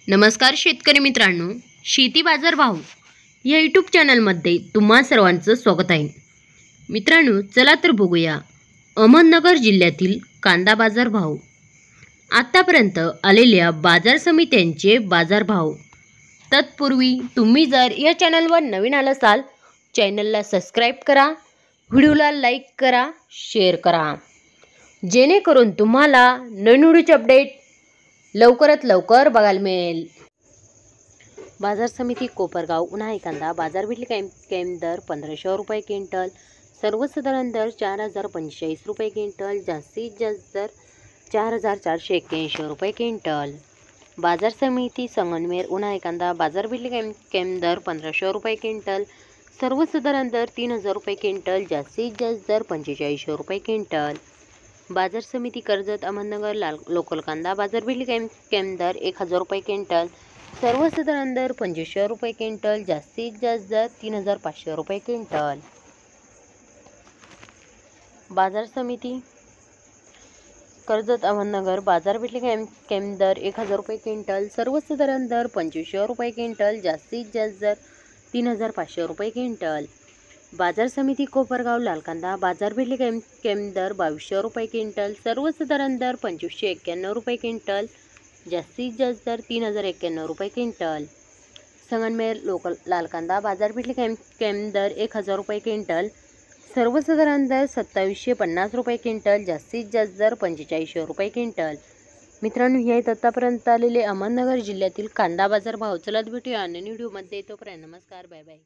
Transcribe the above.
नमस्कार शेतकरी मित्रांनो, शेती बाजार भाव या यूट्यूब चॅनलमध्ये तुम्हा सर्वांचं स्वागत आहे। मित्रांनो, चला तर बघूया अहमदनगर जिल्ह्यातील कांदा बाजार भाव, आतापर्यंत आलेल्या बाजार समित्यांचे बाजार भाव। तत्पूर्वी तुम्ही जर या चॅनलवर नवीन आला असाल, चॅनलला सबस्क्राईब करा, व्हिडिओला लाईक करा, शेअर करा, जेणेकरून तुम्हाला नवीन व्हिडिओचे अपडेट लवकरात लवकर बघायला मिळेल। बाजार समिती कोपरगाव उन्हाळी कांदा बाजार भेटली कायम दर 1500 रुपये क्विंटल, सर्वसाधारण दर 4045 रुपये क्विंटल, जास्तीत जास्त दर 4481 रुपये क्विंटल। बाजार समिती संगमनेर उन्हाळी कांदा बाजार भेटली कायम दर 1500 रुपये क्विंटल, सर्वसाधारण दर 3000 रुपये क्विंटल, जास्तीत जास्त दर 4500 रुपये क्विंटल। बाजार समिती कर्जत अहमदनगर लोकल कांदा बाजार भेटली कायम दर 1000 रुपये क्विंटल, सर्वसाधारण दर 2500 रुपये क्विंटल, जास्तीत जास्त दर 3500 रुपये क्विंटल। बाजार समिती कर्जत अहमदनगर बाजार भेटली कायम दर 1000 रुपये क्विंटल, सर्वसाधारण दर 2500 रुपये क्विंटल, जास्तीत जास्त दर 3500 रुपये क्विंटल। बाजार समिती कोपरगाव लाल कांदा बाजार भेटली कायम दर 2200 रुपये क्विंटल, सर्वसाधारण दर 2591 रुपये क्विंटल, जास्तीत जास्त दर 3091 रुपये क्विंटल। संगमनेर लोकल लाल कांदा बाजार भेटली कायम दर 1000 रुपये क्विंटल, सर्वसाधारण दर 2750 रुपये क्विंटल, जास्तीत जास्त दर 4500 रुपये क्विंटल। मित्रांनो, हे आहेत आतापर्यंत आलेले अहमदनगर जिल्ह्यातील कांदा बाजार भाव। चला भेटूया अन्य व्हिडिओमध्ये, तोपर्यंत नमस्कार, बाय बाय।